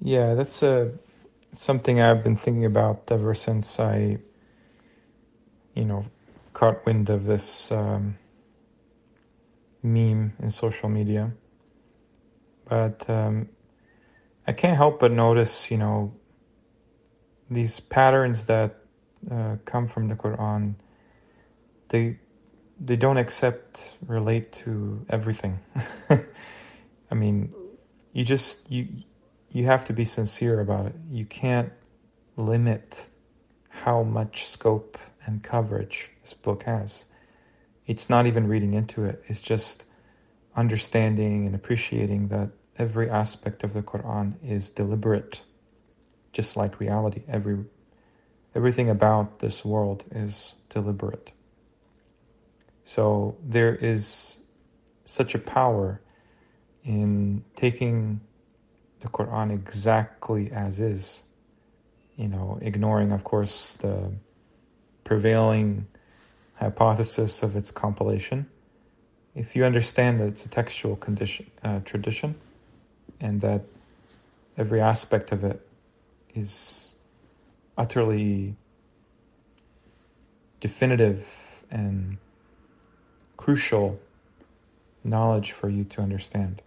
Yeah, that's something I've been thinking about ever since I, you know, caught wind of this meme in social media. But I can't help but notice, these patterns that come from the Quran. They they don't relate to everything. I mean, you just you have to be sincere about it. You can't limit how much scope and coverage this book has. It's not even reading into it. It's just understanding and appreciating that every aspect of the Quran is deliberate, just like reality. Everything about this world is deliberate. So there is such a power in taking the Quran exactly as is, ignoring, of course, the prevailing hypothesis of its compilation. If you understand that it's a textual tradition, and that every aspect of it is utterly definitive and crucial knowledge for you to understand,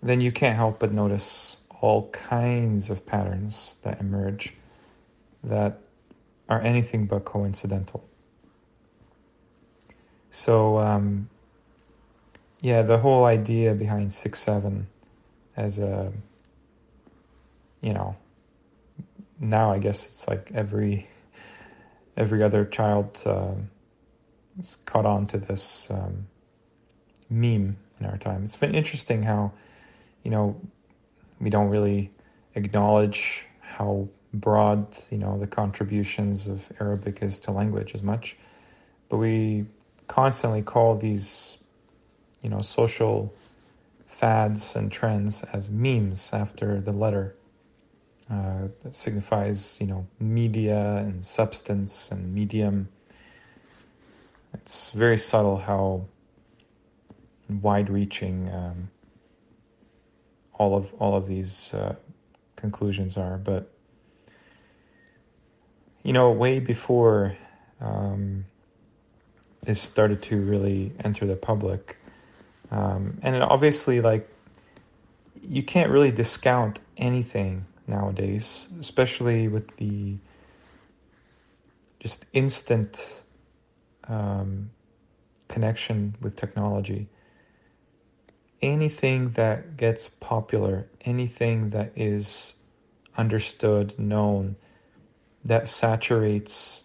then you can't help but notice all kinds of patterns that emerge that are anything but coincidental. So, the whole idea behind 6-7 as a, now I guess it's like every other child is caught on to this meme in our time. It's been interesting how, we don't really acknowledge how broad, the contributions of Arabic is to language as much, but we constantly call these, social fads and trends as memes after the letter. It signifies, media and substance and medium. It's very subtle how wide-reaching all of these conclusions are. But way before it started to really enter the public, and obviously, you can't really discount anything nowadays, especially with the just instant connection with technology. Anything that gets popular, anything that is understood, known, that saturates,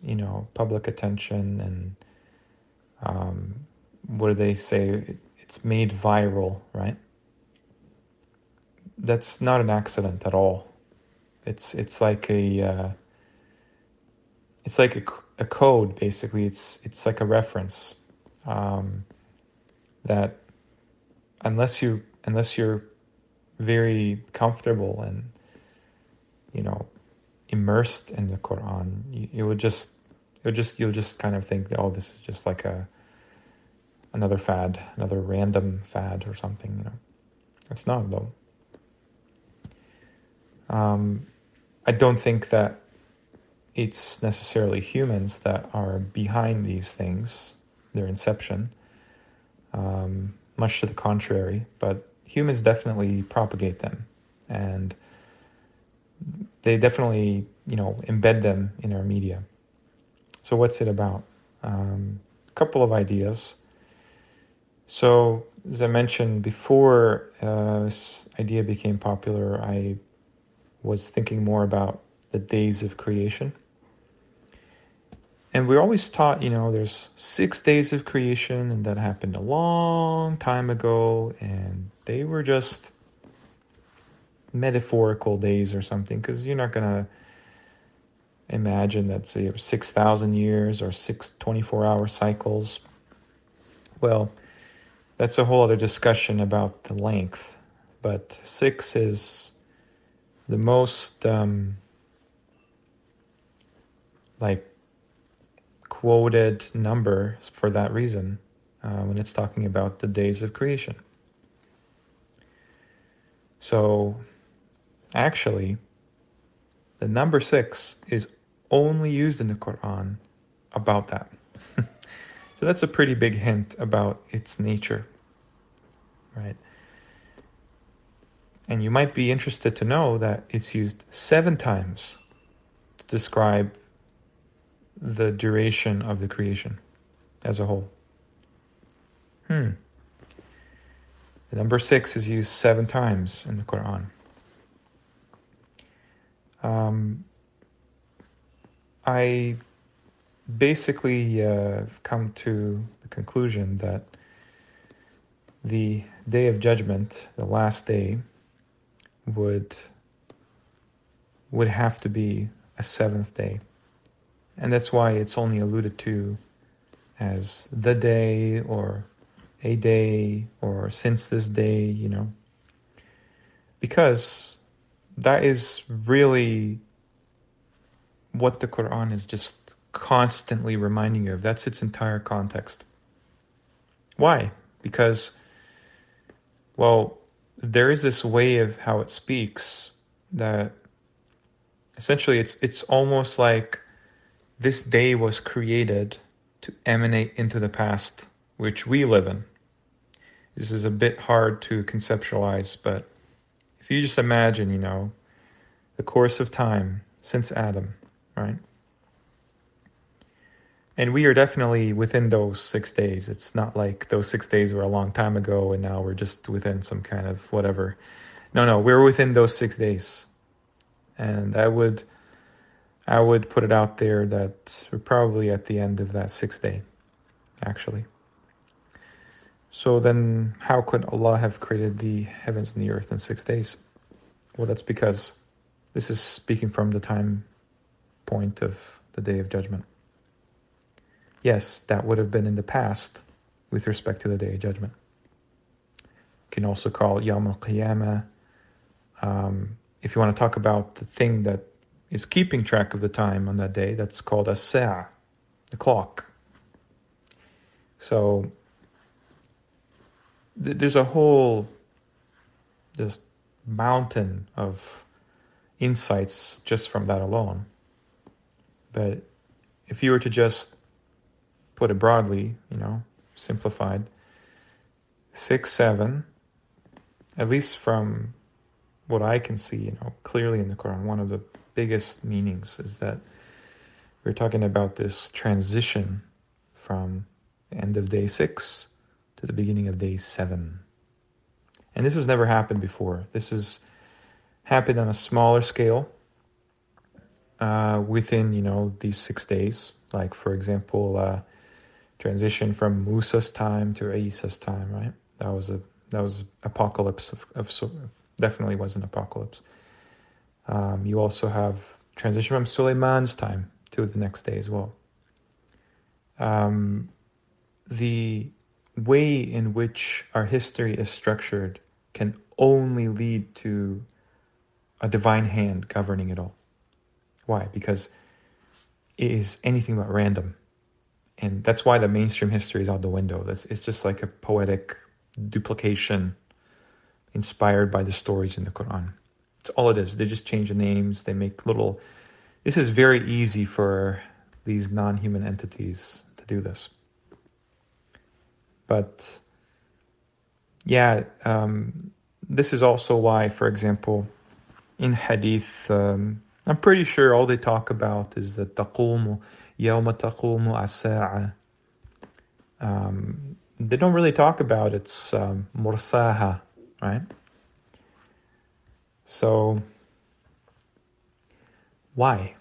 public attention, and what do they say? It's made viral, right? That's not an accident at all. It's like a code, basically. It's like a reference that unless you're very comfortable and immersed in the Quran, you'll just kind of think that, oh, this is just like another fad, another random fad or something. It's not, though. I don't think that it's necessarily humans that are behind these things, their inception. Much to the contrary, but humans definitely propagate them, and they definitely, embed them in our media. So what's it about? A couple of ideas. So, as I mentioned before, this idea became popular, I was thinking more about the days of creation. And we're always taught, there's 6 days of creation, and that happened a long time ago, and they were just metaphorical days or something, because you're not going to imagine that, say, 6,000 years or 6 24-hour cycles. Well, that's a whole other discussion about the length, but 6 is the most, quoted number for that reason when it's talking about the days of creation. So actually, the number 6 is only used in the Quran about that. So that's a pretty big hint about its nature, right? And you might be interested to know that it's used 7 times to describe the duration of the creation as a whole. The number 6 is used 7 times in the Quran. I basically come to the conclusion that the Day of Judgment, the last day, would have to be a 7th day. And that's why it's only alluded to as the day or a day or since this day, because that is really what the Quran is just constantly reminding you of. That's its entire context. Why? Because, there is this way of how it speaks that essentially it's almost like this day was created to emanate into the past, which we live in. This is a bit hard to conceptualize, but if you just imagine, the course of time since Adam, right? And we are definitely within those 6 days. It's not like those 6 days were a long time ago and now we're just within some kind of whatever. No, we're within those 6 days. And I would put it out there that we're probably at the end of that 6th day, actually. So then how could Allah have created the heavens and the earth in 6 days? Well, that's because this is speaking from the time point of the Day of Judgment. Yes, that would have been in the past with respect to the Day of Judgment. You can also call it Yawm al-Qiyamah. If you want to talk about the thing that is keeping track of the time on that day, that's called as-Sa'ah, the clock. So there's a whole this mountain of insights just from that alone. But if you were to just put it broadly, simplified, 6, 7, at least from what I can see, clearly in the Quran, one of the biggest meanings is that we're talking about this transition from the end of day 6 to the beginning of day 7. And this has never happened before. This has happened on a smaller scale within, these 6 days. Like, for example, transition from Musa's time to Isa's time, right? That was apocalypse definitely was an apocalypse. You also have transition from Suleiman's time to the next day as well. The way in which our history is structured can only lead to a divine hand governing it all. Why? Because it is anything but random. And that's why the mainstream history is out the window. It's just like a poetic duplication inspired by the stories in the Quran. That's all it is. They just change the names. They make little... This is very easy for these non-human entities to do this. But this is also why, for example, in hadith, I'm pretty sure all they talk about is that تَقُومُ يَوْمَ تَقُومُ السَّاعَةُ. They don't really talk about its mursaha, right? So, why?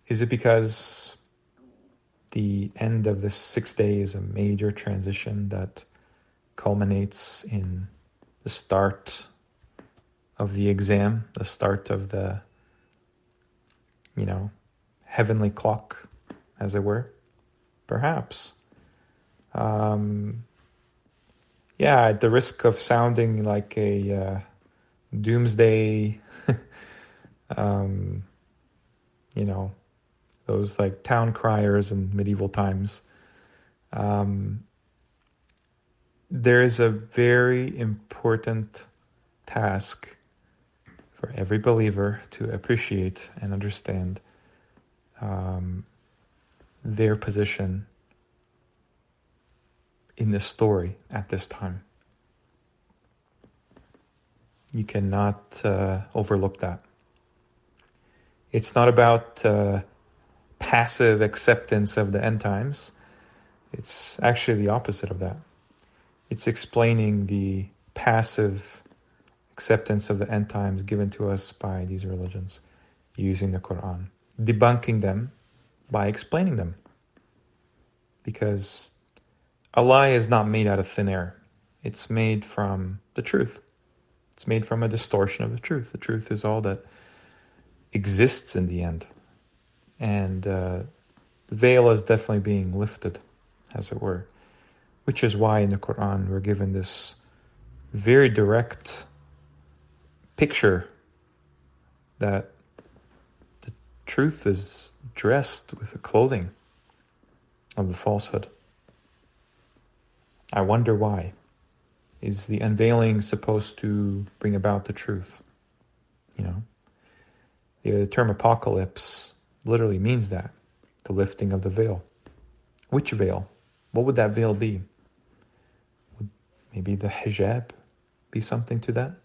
Is it because the end of this 6th day is a major transition that culminates in the start of the exam, the start of the, heavenly clock, as it were? Perhaps. At the risk of sounding like a doomsday, those like town criers in medieval times, there is a very important task for every believer to appreciate and understand their position in this story at this time. You cannot overlook that. It's not about passive acceptance of the end times. It's actually the opposite of that. It's explaining the passive acceptance of the end times given to us by these religions using the Quran, debunking them by explaining them. Because a lie is not made out of thin air. It's made from the truth. It's made from a distortion of the truth. The truth is all that exists in the end. And the veil is definitely being lifted, as it were. Which is why in the Quran we're given this very direct picture that the truth is dressed with the clothing of the falsehood. I wonder why. Is the unveiling supposed to bring about the truth? You know, the term apocalypse literally means that, the lifting of the veil. Which veil? What would that veil be? Would maybe the hijab be something to that?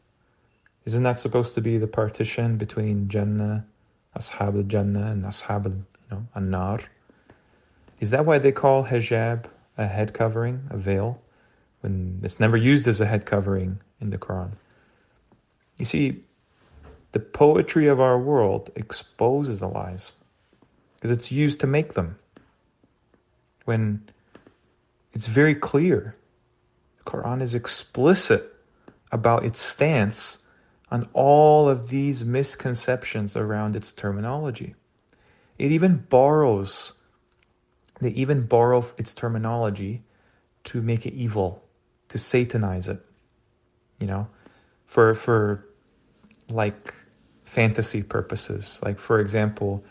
Isn't that supposed to be the partition between Jannah, Ashab al-Jannah, and Ashab al-Nar? Is that why they call hijab a head covering, a veil, when it's never used as a head covering in the Quran? You see, the poetry of our world exposes the lies because it's used to make them. When it's very clear, the Quran is explicit about its stance on all of these misconceptions around its terminology. They even borrow its terminology to make it evil, to satanize it, for like fantasy purposes. Like, for example,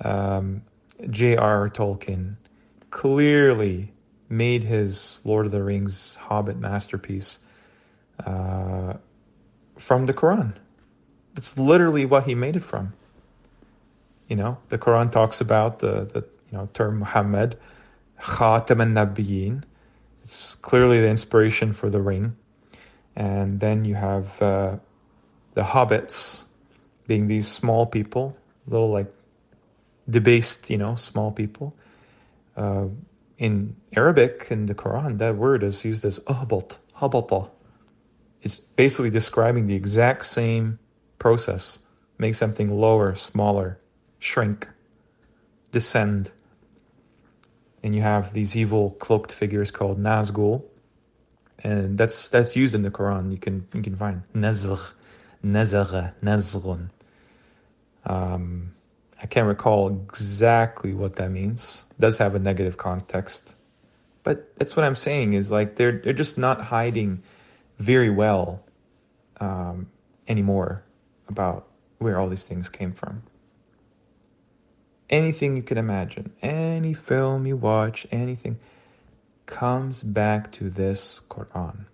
J.R.R. Tolkien clearly made his Lord of the Rings Hobbit masterpiece from the Quran. That's literally what he made it from. The Quran talks about the term Muhammad, Khatam an-Nabiyyin. It's clearly the inspiration for the ring. And then you have the hobbits being these small people, little like debased, small people. In Arabic, in the Quran, that word is used as ahbat, habata. It's basically describing the exact same process. Make something lower, smaller, shrink, descend. And you have these evil cloaked figures called Nazgul. And that's used in the Quran. You can find Nazgh, Nazagha, Nazghun. I can't recall exactly what that means. It does have a negative context. But that's what I'm saying is like they're just not hiding very well anymore about where all these things came from. Anything you can imagine, any film you watch, anything comes back to this Quran.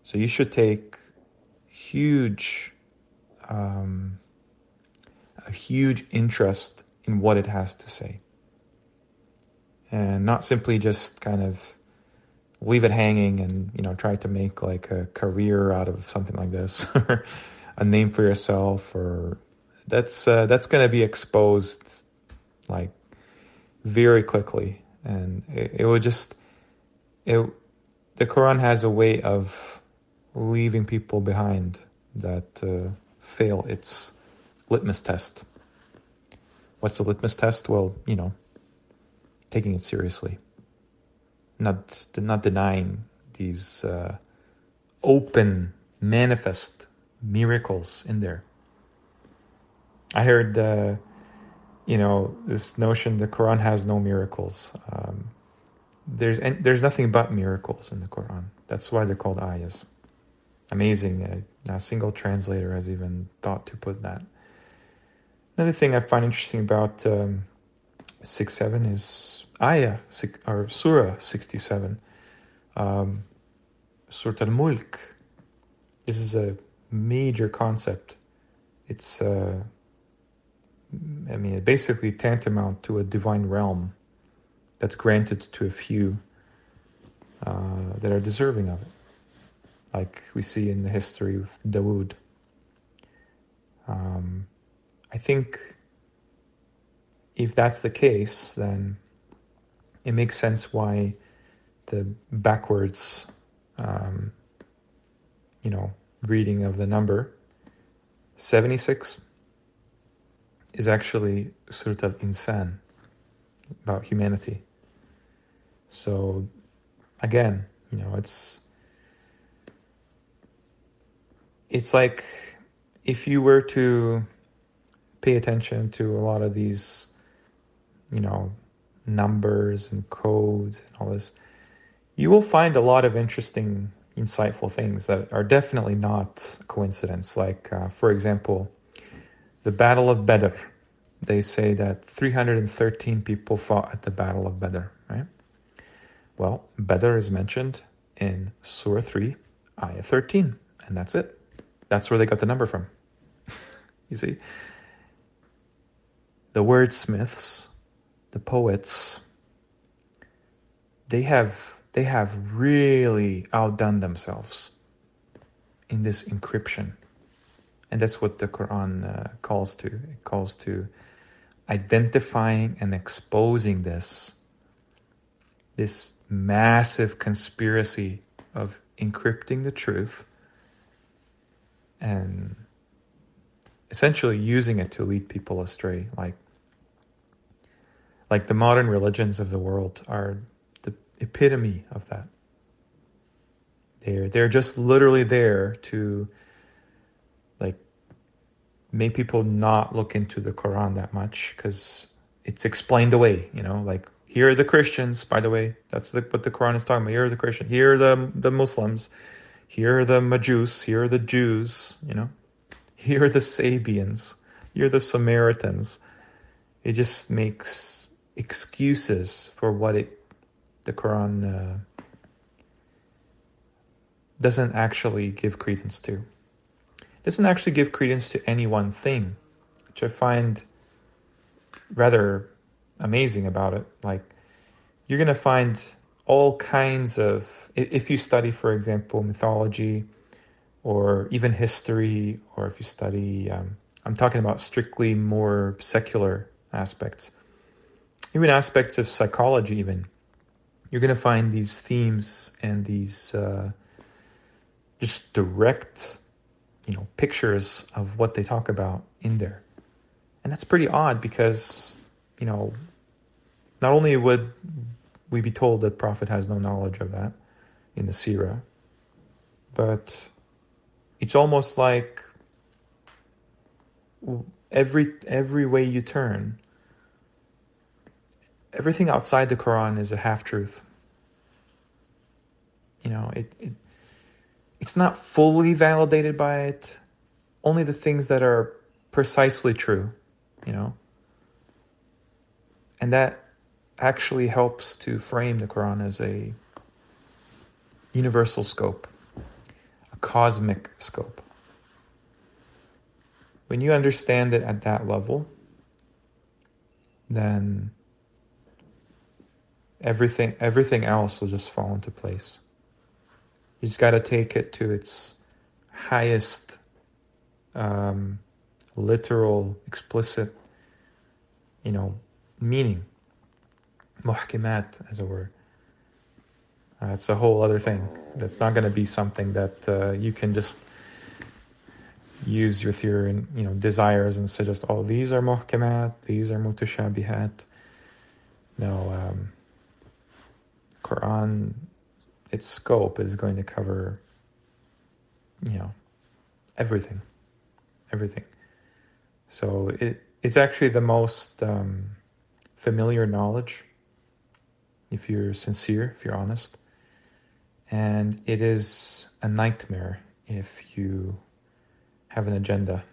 So you should take a huge interest in what it has to say. And not simply just kind of leave it hanging and, try to make like a career out of something like this or a name for yourself, or that's going to be exposed like very quickly. And the Quran has a way of leaving people behind that fail its litmus test. What's the litmus test? Well, taking it seriously. Not denying these open, manifest miracles in there. I heard, this notion the Quran has no miracles. There's nothing but miracles in the Quran. That's why they're called ayahs. Amazing. Not a single translator has even thought to put that. Another thing I find interesting about 6:7 is ayah, or surah 67, Surah al-Mulk. This is a major concept. It's, basically tantamount to a divine realm that's granted to a few that are deserving of it. Like we see in the history of Dawood. I think if that's the case, then it makes sense why the backwards, reading of the number 76 is actually Surat al-Insan, about humanity. So again, it's like if you were to pay attention to a lot of these, numbers and codes and all this, you will find a lot of interesting, insightful things that are definitely not a coincidence. Like, for example, the Battle of Badr. They say that 313 people fought at the Battle of Badr, right? Well, Badr is mentioned in Surah 3, Ayah 13, and that's it. That's where they got the number from. You see? The wordsmiths, the poets, they have really outdone themselves in this encryption. And that's what the Quran calls to. It calls to identifying and exposing this massive conspiracy of encrypting the truth and essentially using it to lead people astray. Like the modern religions of the world are the epitome of that. They're just literally there to make people not look into the Quran that much because it's explained away, like here are the Christians, by the way, that's what the Quran is talking about. Here are the Christians, here are the Muslims, here are the Majus, here are the Jews, here are the Sabians, here are the Samaritans. It just makes excuses for what the Quran doesn't actually give credence to. Doesn't actually give credence to any one thing, which I find rather amazing about it. Like, you're going to find all kinds of, if you study, for example, mythology or even history, or if you study, I'm talking about strictly more secular aspects, even aspects of psychology even, you're going to find these themes and these just direct pictures of what they talk about in there. And that's pretty odd because, not only would we be told that Prophet has no knowledge of that in the Seerah, but it's almost like every way you turn, everything outside the Quran is a half-truth. It's not fully validated by it. Only the things that are precisely true, And that actually helps to frame the Quran as a universal scope, a cosmic scope. When you understand it at that level, then everything else will just fall into place. You just got to take it to its highest, literal, explicit, meaning. Muhkimat, as it were. It's a whole other thing. That's not going to be something that you can just use with your, desires and say just, oh, these are muhkimat, these are mutashabihat. No, Quran, its scope is going to cover, everything. So it's actually the most familiar knowledge, if you're sincere, if you're honest. And it is a nightmare if you have an agenda